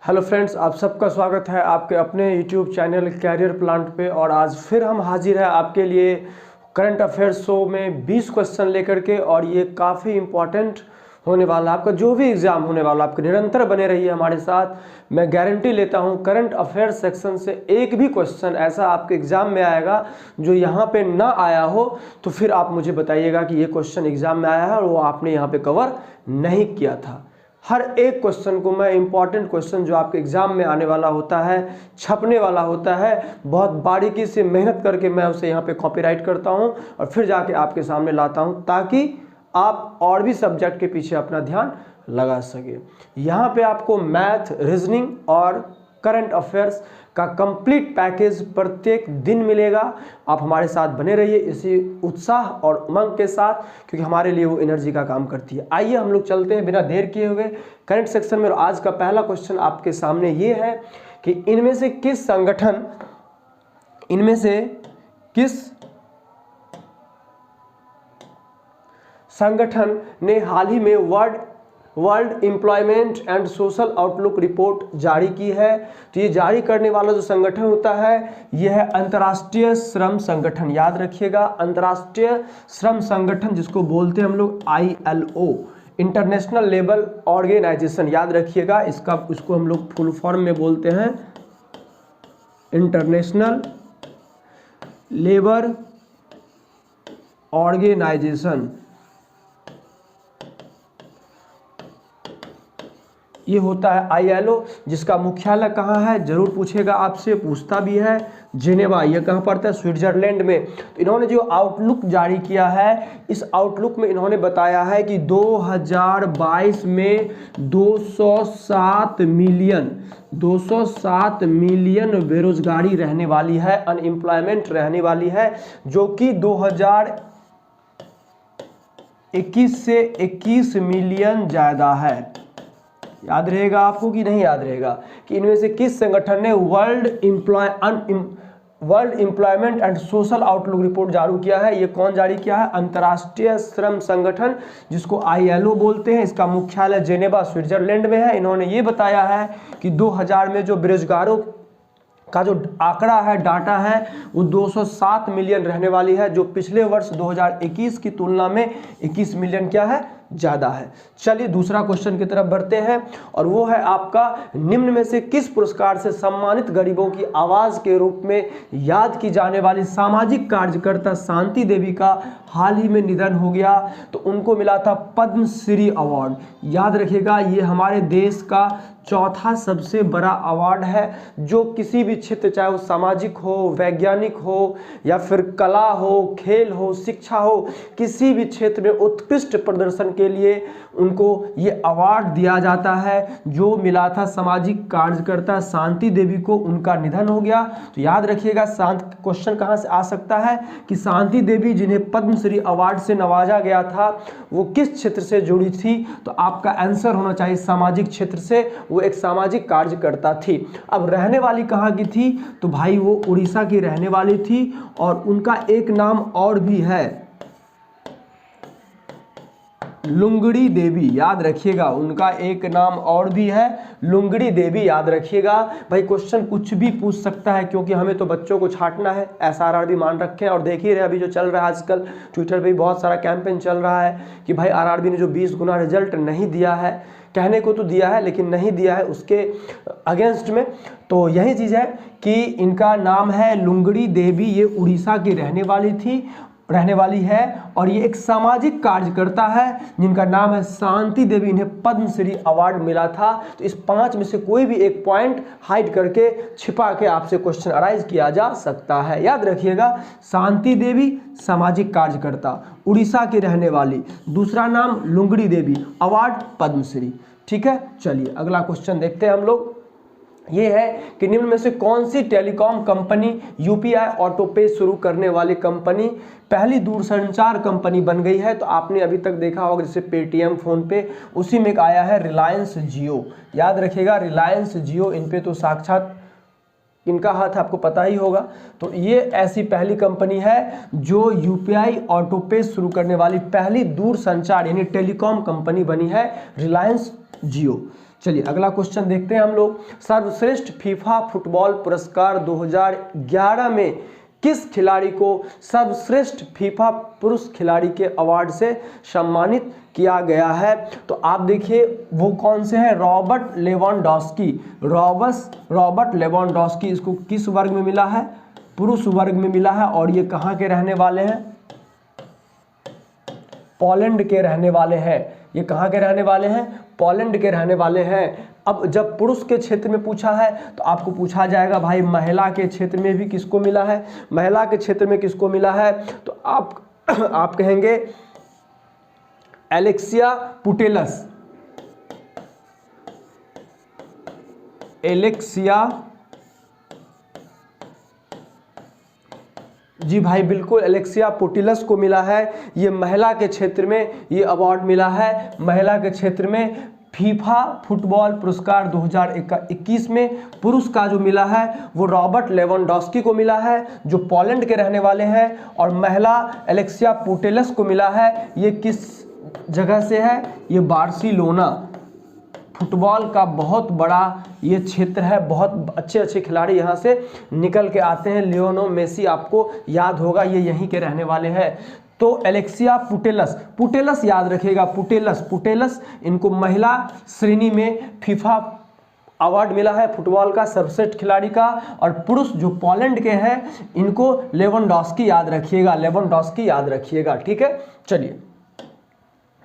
Hello friends, आप सबका स्वागत है आपके अपने यूट्यूब चैनल कैरियर प्लांट पे। और आज फिर हम हाजिर हैं आपके लिए करंट अफेयर्स शो में 20 क्वेश्चन लेकर के। और ये काफ़ी इम्पॉर्टेंट होने वाला, आपका जो भी एग्ज़ाम होने वाला, आपके निरंतर बने रहिए हमारे साथ। मैं गारंटी लेता हूँ करंट अफेयर्स सेक्शन से एक भी क्वेश्चन ऐसा आपके एग्ज़ाम में आएगा जो यहाँ पे ना आया हो, तो फिर आप मुझे बताइएगा कि ये क्वेश्चन एग्ज़ाम में आया है और वो आपने यहाँ पे कवर नहीं किया था। हर एक क्वेश्चन को मैं इंपॉर्टेंट क्वेश्चन जो आपके एग्जाम में आने वाला होता है, छपने वाला होता है, बहुत बारीकी से मेहनत करके मैं उसे यहाँ पे कॉपीराइट करता हूँ और फिर जाके आपके सामने लाता हूँ, ताकि आप और भी सब्जेक्ट के पीछे अपना ध्यान लगा सके। यहाँ पे आपको मैथ, रीजनिंग और करंट अफेयर्स का कंप्लीट पैकेज प्रत्येक दिन मिलेगा। आप हमारे साथ बने रहिए इसी उत्साह और उमंग के साथ, क्योंकि हमारे लिए वो एनर्जी का काम करती है। आइए हम लोग चलते हैं बिना देर किए हुए करंट सेक्शन में। और आज का पहला क्वेश्चन आपके सामने ये है कि इनमें से किस संगठन ने हाल ही में world employment and social outlook report जारी की है? तो ये जारी करने वाला जो संगठन होता है यह है अंतर्राष्ट्रीय श्रम संगठन। याद रखिएगा, अंतर्राष्ट्रीय श्रम संगठन, जिसको बोलते हैं हम लोग ILO, इंटरनेशनल लेबर ऑर्गेनाइजेशन। याद रखिएगा, इसको हम लोग फुल फॉर्म में बोलते हैं इंटरनेशनल लेबर ऑर्गेनाइजेशन। ये होता है ILO, जिसका मुख्यालय कहाँ है, जरूर पूछेगा आपसे, पूछता भी है। जिनेवा, ये कहाँ पड़ता है? स्विट्जरलैंड में। तो इन्होंने जो आउटलुक जारी किया है, इस आउटलुक में इन्होंने बताया है कि 2022 में 207 मिलियन बेरोजगारी रहने वाली है, अनएम्प्लॉयमेंट रहने वाली है, जो कि 2021 से 21 मिलियन ज़्यादा है। याद रहेगा आपको कि नहीं याद रहेगा कि इनमें से किस संगठन ने world employment and social outlook report जारी किया है? ये कौन जारी किया है? अंतर्राष्ट्रीय श्रम संगठन, जिसको ILO बोलते हैं। इसका मुख्यालय जेनेवा स्विट्जरलैंड में है। इन्होंने ये बताया है कि 2000 में जो बेरोजगारों का जो आंकड़ा है, डाटा है, वो 207 मिलियन रहने वाली है, जो पिछले वर्ष 2021 की तुलना में 21 मिलियन क्या है? ज़्यादा है। चलिए दूसरा क्वेश्चन की तरफ बढ़ते हैं, और वो है आपका, निम्न में से किस पुरस्कार से सम्मानित गरीबों की आवाज़ के रूप में याद की जाने वाली सामाजिक कार्यकर्ता शांति देवी का हाल ही में निधन हो गया? तो उनको मिला था पद्मश्री अवार्ड। याद रखिएगा, ये हमारे देश का चौथा सबसे बड़ा अवार्ड है, जो किसी भी क्षेत्र, चाहे वो सामाजिक हो, वैज्ञानिक हो, या फिर कला हो, खेल हो, शिक्षा हो, किसी भी क्षेत्र में उत्कृष्ट प्रदर्शन के लिए उनको ये अवार्ड दिया जाता है। जो मिला था सामाजिक कार्यकर्ता शांति देवी को, उनका निधन हो गया। तो याद रखिएगा, क्वेश्चन कहाँ से आ सकता है कि शांति देवी, जिन्हें पद्मश्री अवार्ड से नवाजा गया था, वो किस क्षेत्र से जुड़ी थी? तो आपका आंसर होना चाहिए सामाजिक क्षेत्र से। वो एक सामाजिक कार्यकर्ता थी। अब रहने वाली कहाँ की थी? तो भाई वो उड़ीसा की रहने वाली थी, और उनका एक नाम और भी है, लुंगड़ी देवी। याद रखिएगा, उनका एक नाम और भी है, लुंगड़ी देवी। याद रखिएगा भाई, क्वेश्चन कुछ भी पूछ सकता है, क्योंकि हमें तो बच्चों को छांटना है। SRRB मान रखे हैं, और देख ही रहे अभी जो चल रहा है आजकल ट्विटर पे भी बहुत सारा कैंपेन चल रहा है कि भाई RRB ने जो 20 गुना रिजल्ट नहीं दिया है, कहने को तो दिया है लेकिन नहीं दिया है, उसके अगेंस्ट में। तो यही चीज़ है कि इनका नाम है लुंगड़ी देवी। ये उड़ीसा की रहने वाली है, और ये एक सामाजिक कार्यकर्ता है जिनका नाम है शांति देवी। इन्हें पद्मश्री अवार्ड मिला था। तो इस 5 में से कोई भी एक पॉइंट हाइड करके, छिपा के आपसे क्वेश्चन अराइज किया जा सकता है। याद रखिएगा, शांति देवी सामाजिक कार्यकर्ता, उड़ीसा की रहने वाली, दूसरा नाम लुंगड़ी देवी, अवार्ड पद्मश्री। ठीक है, चलिए अगला क्वेश्चन देखते हैं हम लोग। ये है कि निम्न में से कौन सी टेलीकॉम कंपनी UPI ऑटो पे शुरू करने वाली कंपनी पहली दूरसंचार कंपनी बन गई है? तो आपने अभी तक देखा होगा, जैसे पेटीएम, फोन पे, उसी में एक आया है रिलायंस जियो। याद रखिएगा, रिलायंस जियो, इन पे तो साक्षात इनका हाथ आपको पता ही होगा। तो ये ऐसी पहली कंपनी है जो UPI ऑटो पे शुरू करने वाली पहली दूरसंचार यानी टेलीकॉम कंपनी बनी है, रिलायंस जियो। चलिए अगला क्वेश्चन देखते हैं हम लोग। सर्वश्रेष्ठ फीफा फुटबॉल पुरस्कार 2011 में किस खिलाड़ी को सर्वश्रेष्ठ फीफा पुरुष खिलाड़ी के अवार्ड से सम्मानित किया गया है? तो आप देखिए वो कौन से हैं, रॉबर्ट लेवेंडोस्की। रॉबर्ट लेवेंडोस्की, इसको किस वर्ग में मिला है? पुरुष वर्ग में मिला है। और ये कहाँ के रहने वाले हैं? पोलैंड के रहने वाले हैं। ये कहाँ के रहने वाले हैं? पोलैंड के रहने वाले हैं। अब जब पुरुष के क्षेत्र में पूछा है तो आपको पूछा जाएगा भाई महिला के क्षेत्र में भी किसको मिला है? महिला के क्षेत्र में किसको मिला है? तो आप कहेंगे एलेक्सिया पुटेलस। एलेक्सिया, जी भाई बिल्कुल एलेक्सिया पुटेलस को मिला है। ये महिला के क्षेत्र में ये अवार्ड मिला है। महिला के क्षेत्र में फीफा फुटबॉल पुरस्कार 2021 में पुरुष का जो मिला है वो रॉबर्ट लेवेंडोस्की को मिला है, जो पोलैंड के रहने वाले हैं। और महिला एलेक्सिया पुटेलस को मिला है। ये किस जगह से है? ये बार्सिलोना। फुटबॉल का बहुत बड़ा ये क्षेत्र है, बहुत अच्छे अच्छे खिलाड़ी यहाँ से निकल के आते हैं। लियोनो मेसी आपको याद होगा, ये यहीं के रहने वाले हैं। तो एलेक्सिया पुटेलस याद रखिएगा, पुटेलस इनको महिला श्रेणी में फीफा अवार्ड मिला है फुटबॉल का सर्वश्रेष्ठ खिलाड़ी का। और पुरुष जो पोलैंड के हैं इनको लेवेंडोस्की याद रखिएगा, ठीक है। चलिए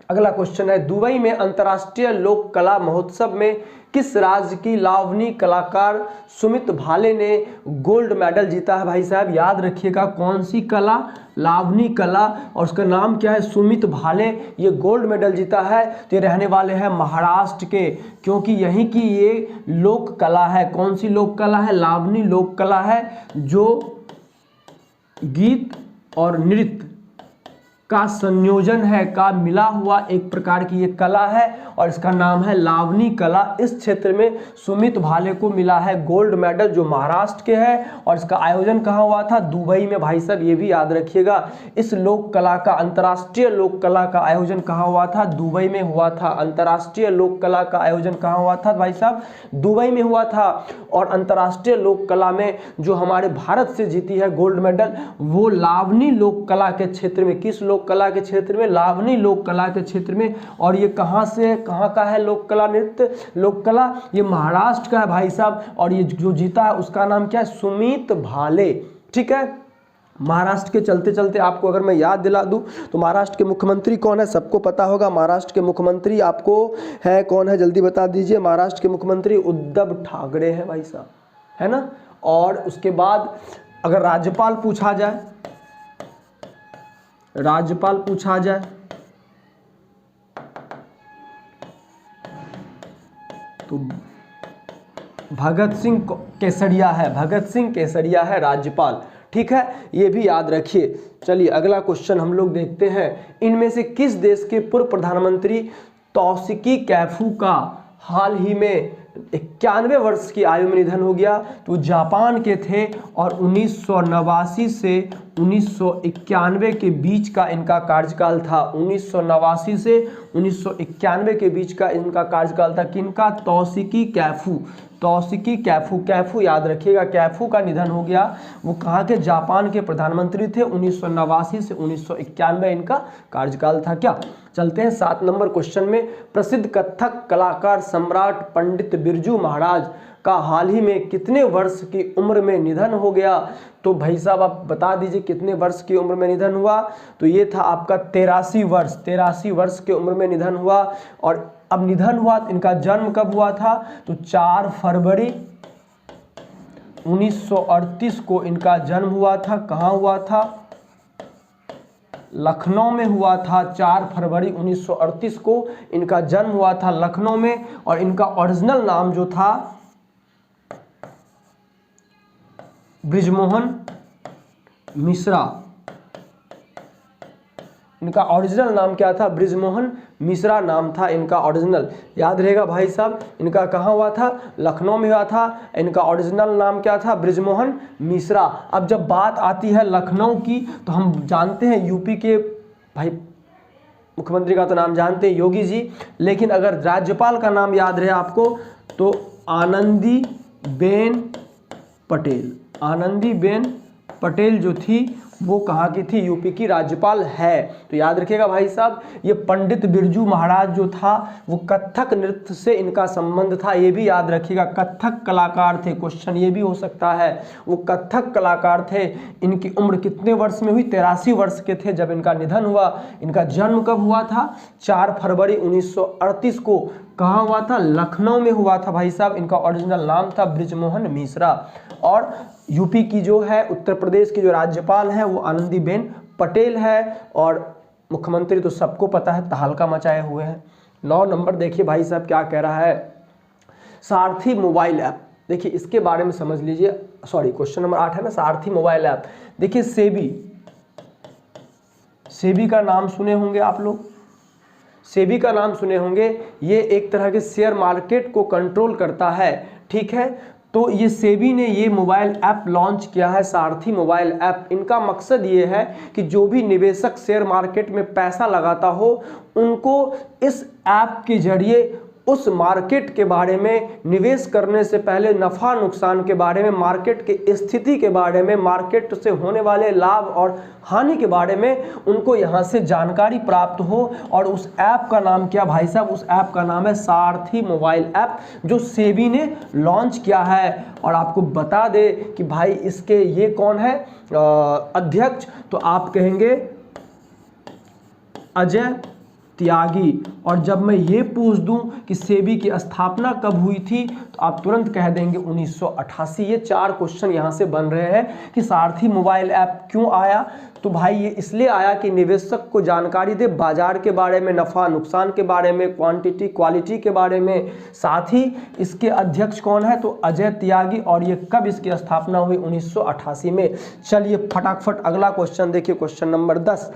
अगला क्वेश्चन है, दुबई में अंतर्राष्ट्रीय लोक कला महोत्सव में किस राज्य की लावनी कलाकार सुमित भाले ने गोल्ड मेडल जीता है? भाई साहब याद रखिएगा कौन सी कला? लावनी कला, और उसका नाम क्या है? सुमित भाले। ये गोल्ड मेडल जीता है। तो ये रहने वाले हैं महाराष्ट्र के, क्योंकि यहीं की ये लोक कला है। कौन सी लोक कला है? लावनी लोक कला है, जो गीत और नृत्य का संयोजन है, का मिला हुआ एक प्रकार की ये कला है और इसका नाम है लावनी कला। इस क्षेत्र में सुमित भाले को मिला है गोल्ड मेडल, जो महाराष्ट्र के है। और इसका आयोजन कहाँ हुआ था? दुबई में। भाई साहब ये भी याद रखिएगा, इस लोक कला का, अंतर्राष्ट्रीय लोक कला का आयोजन कहाँ हुआ था? दुबई में हुआ था। अंतर्राष्ट्रीय लोक कला का आयोजन कहाँ हुआ था भाई साहब? दुबई में हुआ था। और अंतर्राष्ट्रीय लोक कला में जो हमारे भारत से जीती है गोल्ड मेडल, वो लावनी लोक कला के क्षेत्र में। किस लोक कला के क्षेत्र में? लावनी लोक कला के क्षेत्र में। और ये कहाँ से, कहाँ का है लोक कला, नृत्य लोक कला? ये महाराष्ट्र का है भाई साहब। और ये जो जीता है उसका नाम क्या है? सुमित भाले, ठीक है। महाराष्ट्र के चलते चलते आपको अगर मैं याद दिला दूं तो महाराष्ट्र के मुख्यमंत्री कौन है? सबको पता होगा। महाराष्ट्र के मुख्यमंत्री आपको है कौन है? जल्दी बता दीजिए। महाराष्ट्र के मुख्यमंत्री उद्धव ठाकरे हैं भाई साहब, है ना। और उसके बाद अगर राज्यपाल पूछा जाए तो भगत सिंह केसरिया है राज्यपाल, ठीक है। ये भी याद रखिए। चलिए अगला क्वेश्चन हम लोग देखते हैं। इनमें से किस देश के पूर्व प्रधानमंत्री तौसिकी कैफू का हाल ही में 91 वर्ष की आयु में निधन हो गया? तो जापान के थे और 1989 से 1991 के बीच का इनका कार्यकाल था। 1989 से 1991 के बीच का इनका कार्यकाल था। किनका? तौसिकी कैफू याद रखिएगा। कैफू का निधन हो गया। वो कहाँ के? जापान के प्रधानमंत्री थे। 1989 से 1991 इनका कार्यकाल था। क्या, चलते हैं 7 नंबर क्वेश्चन में। प्रसिद्ध कथक कलाकार सम्राट पंडित बिरजू महाराज का हाल ही में कितने वर्ष की उम्र में निधन हो गया? तो भाई साहब आप बता दीजिए कितने वर्ष की उम्र में निधन हुआ? तो ये था आपका 83 वर्ष की उम्र में निधन हुआ। और अब निधन हुआ, इनका जन्म कब हुआ था? तो 4 फरवरी 1938 को इनका जन्म हुआ था। कहाँ हुआ था? लखनऊ में हुआ था। 4 फरवरी 1938 को इनका जन्म हुआ था लखनऊ में। और इनका ओरिजिनल नाम जो था बृजमोहन मिश्रा। इनका ओरिजिनल नाम क्या था? बृजमोहन मिश्रा नाम था इनका ओरिजिनल। याद रहेगा भाई साहब, इनका कहाँ हुआ था? लखनऊ में हुआ था। इनका ओरिजिनल नाम क्या था? बृजमोहन मिश्रा। अब जब बात आती है लखनऊ की तो हम जानते हैं यूपी के भाई मुख्यमंत्री का तो नाम जानते हैं योगी जी, लेकिन अगर राज्यपाल का नाम याद रहे आपको तो आनंदीबेन पटेल। आनंदीबेन पटेल जो थी वो कहाँ की थी, यूपी की राज्यपाल है। तो याद रखिएगा भाई साहब, ये पंडित बिरजू महाराज जो था वो कथक नृत्य से इनका संबंध था, ये भी याद रखिएगा। कथक कलाकार थे, क्वेश्चन ये भी हो सकता है, वो कथक कलाकार थे। इनकी उम्र कितने वर्ष में हुई, 83 वर्ष के थे जब इनका निधन हुआ। इनका जन्म कब हुआ था, 4 फरवरी 1938 को। कहाँ हुआ था, लखनऊ में हुआ था भाई साहब। इनका ओरिजिनल नाम था बृजमोहन मिश्रा। और यूपी की जो है, उत्तर प्रदेश की जो राज्यपाल है वो आनंदीबेन पटेल है। और मुख्यमंत्री तो सबको पता है, तहलका मचाए हुए हैं। 9 नंबर देखिए भाई साहब क्या कह रहा है, सारथी मोबाइल ऐप। देखिए इसके बारे में समझ लीजिए, सॉरी क्वेश्चन नंबर 8 है ना, सारथी मोबाइल ऐप। देखिए सेबी का नाम सुने होंगे आप लोग, सेबी का नाम सुने होंगे। ये एक तरह के शेयर मार्केट को कंट्रोल करता है, ठीक है। तो ये सेबी ने ये मोबाइल ऐप लॉन्च किया है, सारथी मोबाइल ऐप। इनका मकसद ये है कि जो भी निवेशक शेयर मार्केट में पैसा लगाता हो उनको इस ऐप के जरिए उस मार्केट के बारे में, निवेश करने से पहले नफ़ा नुकसान के बारे में, मार्केट की स्थिति के बारे में, मार्केट से होने वाले लाभ और हानि के बारे में उनको यहाँ से जानकारी प्राप्त हो। और उस ऐप का नाम क्या भाई साहब, उस ऐप का नाम है सारथी मोबाइल ऐप, जो सेबी ने लॉन्च किया है। और आपको बता दे कि भाई इसके ये कौन है अध्यक्ष, तो आप कहेंगे अजय त्यागी। और जब मैं ये पूछ दूं कि सेबी की स्थापना कब हुई थी तो आप तुरंत कह देंगे 1988। ये 4 क्वेश्चन यहाँ से बन रहे हैं कि सारथी मोबाइल ऐप क्यों आया। तो भाई ये इसलिए आया कि निवेशक को जानकारी दे बाजार के बारे में, नफ़ा नुकसान के बारे में, क्वांटिटी क्वालिटी के बारे में। साथ ही इसके अध्यक्ष कौन है, तो अजय त्यागी। और ये कब इसकी स्थापना हुई, 1988 में। चलिए फटाफट अगला क्वेश्चन देखिए, क्वेश्चन नंबर 10।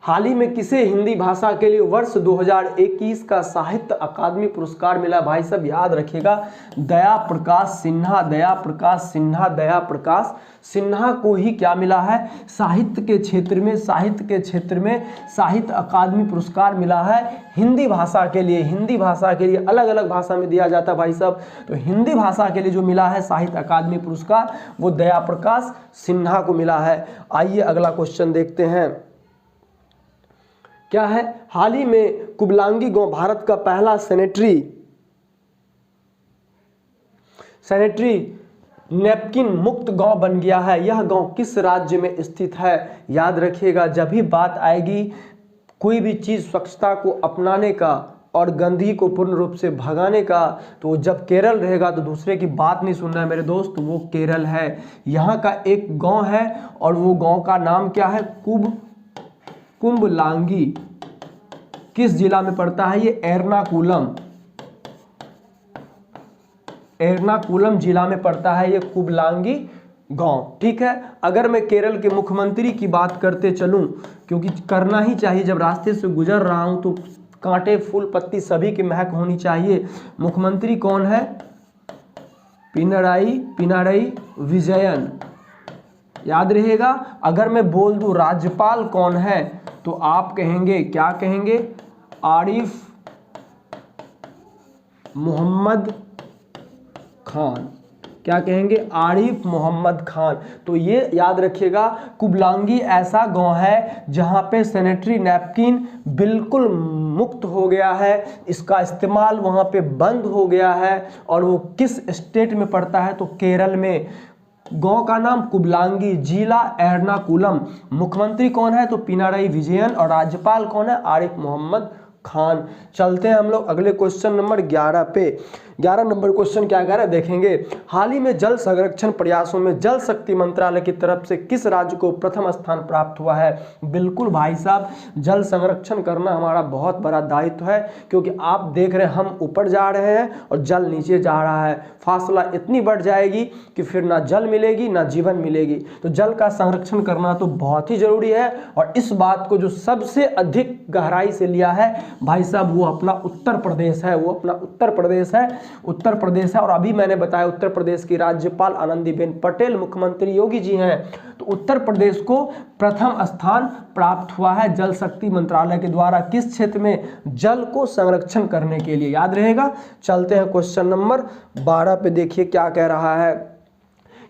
हाल ही में किसे हिंदी भाषा के लिए वर्ष 2021 का साहित्य अकादमी पुरस्कार मिला। भाई साहब याद रखिएगा, दया प्रकाश सिन्हा। दया प्रकाश सिन्हा, दया प्रकाश सिन्हा को ही क्या मिला है, साहित्य के क्षेत्र में, साहित्य के क्षेत्र में साहित्य अकादमी पुरस्कार मिला है हिंदी भाषा के लिए। हिंदी भाषा के लिए अलग अलग भाषा में दिया जाता है भाई साहब, तो हिंदी भाषा के लिए जो मिला है साहित्य अकादमी पुरस्कार वो दया प्रकाश सिन्हा को मिला है। आइए अगला क्वेश्चन देखते हैं, क्या है। हाल ही में कुबलांगी गांव भारत का पहला सैनिटरी नैपकिन मुक्त गांव बन गया है। यह गांव किस राज्य में स्थित है। याद रखिएगा, जब भी बात आएगी कोई भी चीज़ स्वच्छता को अपनाने का और गंदगी को पूर्ण रूप से भगाने का, तो जब केरल रहेगा तो दूसरे की बात नहीं सुनना है मेरे दोस्त, वो केरल है। यहाँ का एक गांव है और वो गांव का नाम क्या है, कुंबलांगी। किस जिला में पड़ता है ये, एर्नाकुलम जिला में पड़ता है ये कुंबलांगी गांव, ठीक है। अगर मैं केरल के मुख्यमंत्री की बात करते चलूं, क्योंकि करना ही चाहिए, जब रास्ते से गुजर रहा हूं तो कांटे फूल पत्ती सभी की महक होनी चाहिए। मुख्यमंत्री कौन है, पिनराई विजयन। याद रहेगा। अगर मैं बोल दूं राज्यपाल कौन है तो आप कहेंगे, क्या कहेंगे, आरिफ मोहम्मद खान। क्या कहेंगे, आरिफ मोहम्मद खान। तो ये याद रखिएगा, कुबलांगी ऐसा गांव है जहां पे सैनिटरी नैपकिन बिल्कुल मुक्त हो गया है, इसका इस्तेमाल वहां पे बंद हो गया है। और वो किस स्टेट में पड़ता है, तो केरल में। गांव का नाम कुबलांगी, जिला एर्नाकुलम। मुख्यमंत्री कौन है, तो पिनाराई विजयन। और राज्यपाल कौन है, आरिफ मोहम्मद खान। चलते हैं हम लोग अगले क्वेश्चन नंबर 11 पे। 11 नंबर क्वेश्चन क्या कह रहा है देखेंगे। हाल ही में जल संरक्षण प्रयासों में जल शक्ति मंत्रालय की तरफ से किस राज्य को प्रथम स्थान प्राप्त हुआ है। बिल्कुल भाई साहब, जल संरक्षण करना हमारा बहुत बड़ा दायित्व है, क्योंकि आप देख रहे हैं हम ऊपर जा रहे हैं और जल नीचे जा रहा है। फासला इतनी बढ़ जाएगी कि फिर ना जल मिलेगी ना जीवन मिलेगी। तो जल का संरक्षण करना तो बहुत ही जरूरी है। और इस बात को जो सबसे अधिक गहराई से लिया है भाई साहब, वो अपना उत्तर प्रदेश है, वो अपना उत्तर प्रदेश है। उत्तर प्रदेश है। और अभी मैंने बताया उत्तर प्रदेश की राज्यपाल आनंदीबेन पटेल, मुख्यमंत्री योगी जी हैं। तो उत्तर प्रदेश को प्रथम स्थान प्राप्त हुआ है जल शक्ति मंत्रालय के द्वारा, किस क्षेत्र में, जल को संरक्षण करने के लिए, याद रहेगा। चलते हैं क्वेश्चन नंबर 12 पे, देखिए क्या कह रहा है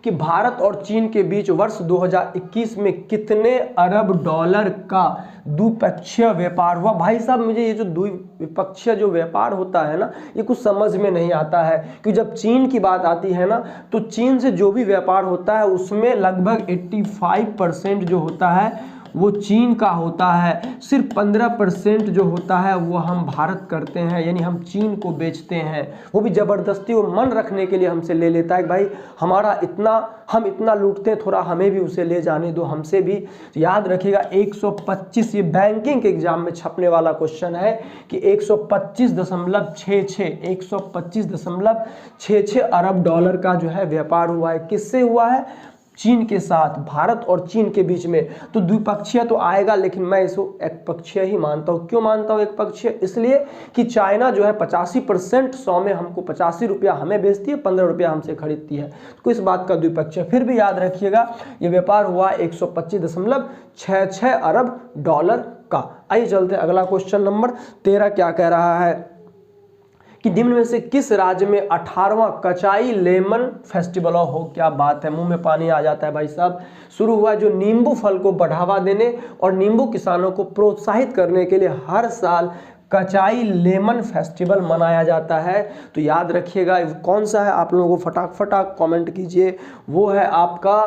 कि भारत और चीन के बीच वर्ष 2021 में कितने अरब डॉलर का द्विपक्षीय व्यापार हुआ। भाई साहब मुझे ये जो द्विपक्षीय जो व्यापार होता है ना, ये कुछ समझ में नहीं आता है, कि जब चीन की बात आती है ना, तो चीन से जो भी व्यापार होता है उसमें लगभग 85% जो होता है वो चीन का होता है। सिर्फ 15% जो होता है वो हम भारत करते हैं, यानी हम चीन को बेचते हैं। वो भी ज़बरदस्ती, वो मन रखने के लिए हमसे ले लेता है कि भाई हमारा इतना, हम इतना लूटते हैं, थोड़ा हमें भी उसे ले जाने दो, हमसे भी। तो याद रखिएगा 125, ये बैंकिंग के एग्जाम में छपने वाला क्वेश्चन है कि 125.66 अरब डॉलर का जो है व्यापार हुआ है। किससे हुआ है? चीन के साथ, भारत और चीन के बीच में। तो द्विपक्षीय तो आएगा, लेकिन मैं इसको एकपक्षीय ही मानता हूँ। क्यों मानता हूँ एकपक्षीय? इसलिए कि चाइना जो है 85%, 100 में हमको 85 रुपया हमें बेचती है, 15 रुपया हमसे खरीदती है। तो इस बात का द्विपक्षीय। फिर भी याद रखिएगा ये व्यापार हुआ 125.66 अरब डॉलर का। आइए चलते हैं अगला क्वेश्चन नंबर 13 क्या कह रहा है कि निम्न में से किस राज्य में 18वां कचाई लेमन फेस्टिवल हो। क्या बात है, मुंह में पानी आ जाता है भाई साहब। शुरू हुआ जो नींबू फल को बढ़ावा देने और नींबू किसानों को प्रोत्साहित करने के लिए हर साल कचाई लेमन फेस्टिवल मनाया जाता है। तो याद रखिएगा कौन सा है, आप लोगों को फटाक कमेंट कीजिए। वो है आपका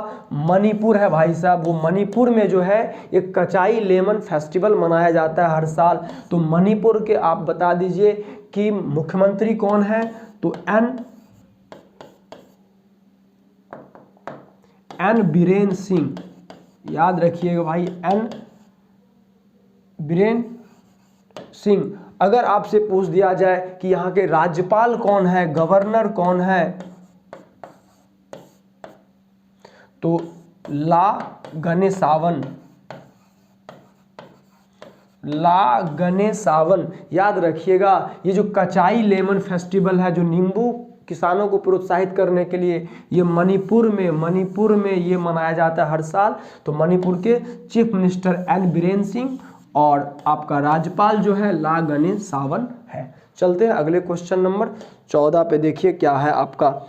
मणिपुर है भाई साहब। वो मणिपुर में जो है एक कचाई लेमन फेस्टिवल मनाया जाता है हर साल। तो मणिपुर के आप बता दीजिए कि मुख्यमंत्री कौन है। तो एन बीरेन सिंह, याद रखिएगा भाई, एन बीरेन सिंह। अगर आपसे पूछ दिया जाए कि यहाँ के राज्यपाल कौन है, गवर्नर कौन है, तो ला गणेशावन। याद रखिएगा ये जो कचाई लेमन फेस्टिवल है, जो नींबू किसानों को प्रोत्साहित करने के लिए, ये मणिपुर में ये मनाया जाता है हर साल। तो मणिपुर के chief minister N Biren Singh और आपका राज्यपाल जो है ला गणेशावन है। चलते हैं अगले क्वेश्चन नंबर 14 पे, देखिए क्या है आपका।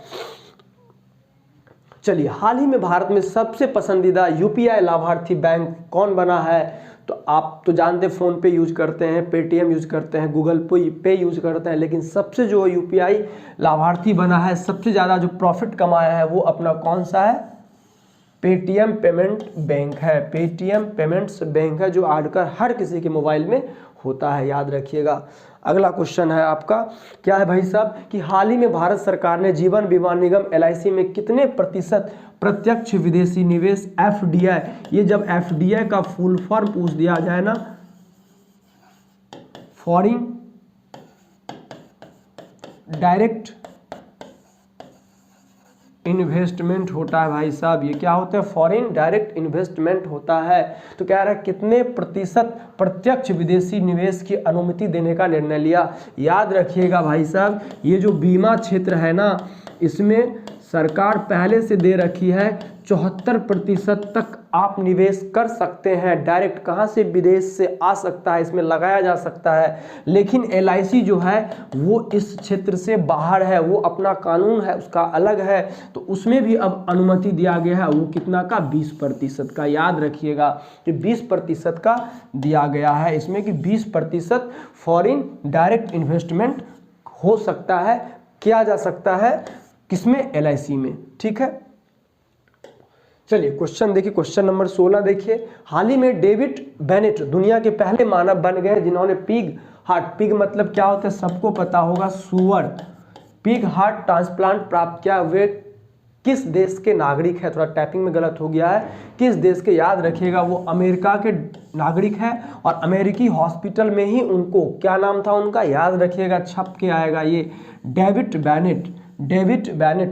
चलिए, हाल ही में भारत में सबसे पसंदीदा यूपीआई लाभार्थी बैंक कौन बना है। तो आप तो जानते हैं फोन पे यूज करते हैं, पेटीएम यूज करते हैं, गूगल पे यूज करते हैं, लेकिन सबसे जो यूपीआई लाभार्थी बना है, सबसे ज़्यादा जो प्रॉफिट कमाया है, वो अपना कौन सा है? पेटीएम पेमेंट बैंक है। पेटीएम पेमेंट्स बैंक है, जो आजकल हर किसी के मोबाइल में होता है, याद रखिएगा। अगला क्वेश्चन है आपका, क्या है भाई साहब कि हाल ही में भारत सरकार ने जीवन बीमा निगम LIC में कितने प्रतिशत प्रत्यक्ष विदेशी निवेश FDI, ये जब FDI का फुल फॉर्म पूछ दिया जाए ना, फॉरेन डायरेक्ट इन्वेस्टमेंट होता है भाई साहब। ये क्या होता है? फॉरेन डायरेक्ट इन्वेस्टमेंट होता है। तो कह रहा है कितने प्रतिशत प्रत्यक्ष विदेशी निवेश की अनुमति देने का निर्णय लिया। याद रखिएगा भाई साहब, ये जो बीमा क्षेत्र है ना, इसमें सरकार पहले से दे रखी है 74% तक आप निवेश कर सकते हैं। डायरेक्ट कहाँ से? विदेश से आ सकता है, इसमें लगाया जा सकता है। लेकिन LIC जो है वो इस क्षेत्र से बाहर है, वो अपना कानून है उसका अलग है। तो उसमें भी अब अनुमति दिया गया है, वो कितना का? 20% का। याद रखिएगा कि 20% का दिया गया है इसमें, कि 20% फॉरेन डायरेक्ट इन्वेस्टमेंट हो सकता है, किया जा सकता है, किसमें? LIC में। ठीक है, चलिए क्वेश्चन देखिए, क्वेश्चन नंबर 16 देखिए। हाल ही में डेविड बेनेट दुनिया के पहले मानव बन गए जिन्होंने पिग मतलब क्या होता है? सबको पता होगा, सुअर। पिग हार्ट ट्रांसप्लांट प्राप्त किया। वे किस देश के नागरिक है? थोड़ा टाइपिंग में गलत हो गया है। किस देश के? याद रखिएगा वो अमेरिका के नागरिक है, और अमेरिकी हॉस्पिटल में ही उनको, क्या नाम था उनका? याद रखिएगा, छप के आएगा ये, डेविड बेनेट।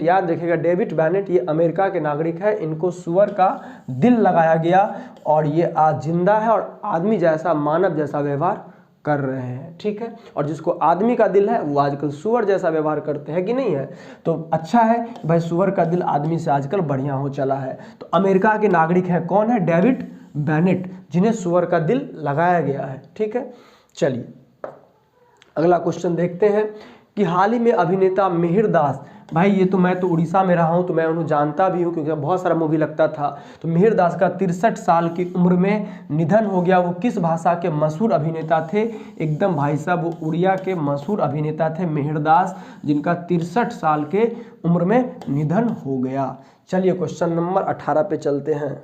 याद रखिएगा, डेविड बेनेट, ये अमेरिका के नागरिक है। इनको सुअर का दिल लगाया गया और ये आज जिंदा है और आदमी जैसा, मानव जैसा व्यवहार कर रहे हैं, ठीक है। और जिसको आदमी का दिल है वो आजकल सुअर जैसा व्यवहार करते हैं कि नहीं है। तो अच्छा है भाई, सुअर का दिल आदमी से आजकल बढ़िया हो चला है। तो अमेरिका के नागरिक हैं, कौन है? डेविड बेनेट, जिन्हें सुअर का दिल लगाया गया है, ठीक है। चलिए अगला क्वेश्चन देखते हैं कि हाल ही में अभिनेता मिहिर दास, भाई ये तो मैं तो उड़ीसा में रहा हूँ तो मैं उन्हें जानता भी हूँ क्योंकि बहुत सारा मूवी लगता था। तो मिहिर दास का 63 साल की उम्र में निधन हो गया। वो किस भाषा के मशहूर अभिनेता थे? एकदम भाई साहब वो उड़िया के मशहूर अभिनेता थे मिहिर दास, जिनका 63 साल के उम्र में निधन हो गया। चलिए क्वेश्चन नंबर 18 पे चलते हैं।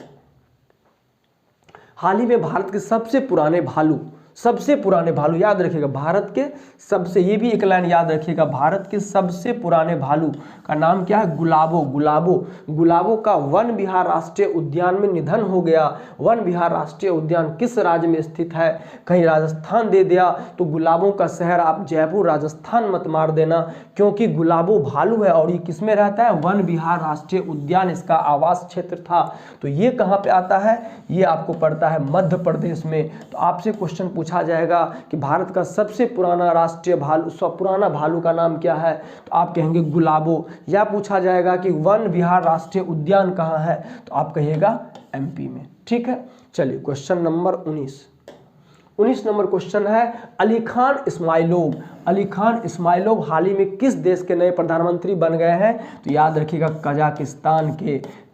हाल ही में भारत के सबसे पुराने भालू, याद रखिएगा, भारत के सबसे, ये भी एक लाइन याद रखिएगा, भारत के सबसे पुराने भालू का नाम क्या है? गुलाबो का वन विहार राष्ट्रीय उद्यान में निधन हो गया। वन विहार राष्ट्रीय उद्यान किस राज्य में स्थित है? कहीं राजस्थान दे दिया तो गुलाबों का शहर आप जयपुर राजस्थान मत मार देना, क्योंकि गुलाबो भालू है और ये किस में रहता है? वन विहार राष्ट्रीय उद्यान इसका आवास क्षेत्र था। तो ये कहाँ पे आता है? ये आपको पड़ता है मध्य प्रदेश में। तो आपसे क्वेश्चन पूछा जाएगा कि भारत का सबसे पुराना राष्ट्रीय भालू, पुराना भालू का नाम क्या है? तो आप कहेंगे गुलाबो। या पूछा जाएगा कि वन विहार राष्ट्रीय उद्यान कहाँ है? तो आप कहिएगा एमपी में, ठीक है। चलिए क्वेश्चन नंबर 19 नंबर क्वेश्चन है, अली खान इस्माइलोव हाल ही में किस देश के नए प्रधानमंत्री बन गए हैं? तो याद रखिएगा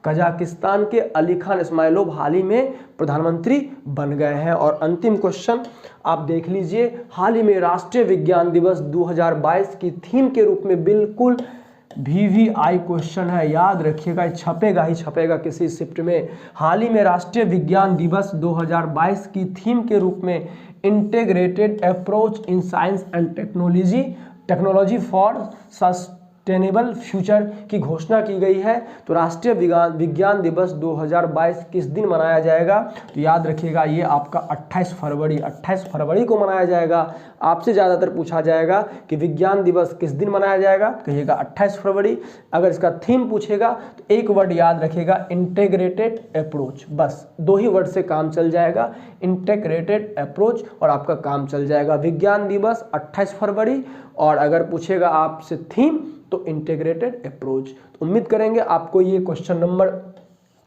कजाकिस्तान के अली खान इस्माइलोव हाल ही में प्रधानमंत्री बन गए हैं। और अंतिम क्वेश्चन आप देख लीजिए, हाल ही में राष्ट्रीय विज्ञान दिवस 2022 की थीम के रूप में, बिल्कुल VVI क्वेश्चन है, याद रखिएगा, छपेगा ही छपेगा किसी शिफ्ट में। हाल ही में राष्ट्रीय विज्ञान दिवस 2022 की थीम के रूप में integrated approach in science and technology for sustainable future की घोषणा की गई है। तो राष्ट्रीय विज्ञान दिवस 2022 किस दिन मनाया जाएगा? तो याद रखिएगा ये आपका 28 फरवरी को मनाया जाएगा। आपसे ज़्यादातर पूछा जाएगा कि विज्ञान दिवस किस दिन मनाया जाएगा, कहिएगा 28 फरवरी। अगर इसका थीम पूछेगा तो एक वर्ड याद रखिएगा, इंटीग्रेटेड अप्रोच। बस 2 ही वर्ड से काम चल जाएगा, इंटीग्रेटेड अप्रोच, और आपका काम चल जाएगा। विज्ञान दिवस 28 फरवरी, और अगर पूछेगा आपसे थीम तो इंटीग्रेटेड अप्रोच। तो उम्मीद करेंगे आपको ये क्वेश्चन नंबर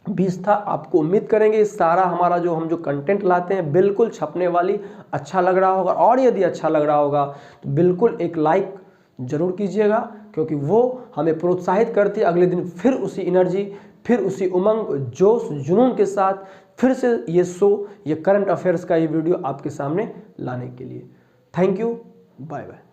20 था, आपको उम्मीद करेंगे सारा हमारा हम जो कंटेंट लाते हैं बिल्कुल छपने वाली अच्छा लग रहा होगा। और यदि अच्छा लग रहा होगा तो बिल्कुल एक लाइक जरूर कीजिएगा, क्योंकि वो हमें प्रोत्साहित करती है अगले दिन फिर उसी एनर्जी, फिर उसी उमंग, जोश, जुनून के साथ फिर से ये करंट अफेयर्स का ये वीडियो आपके सामने लाने के लिए। Thank you, bye bye.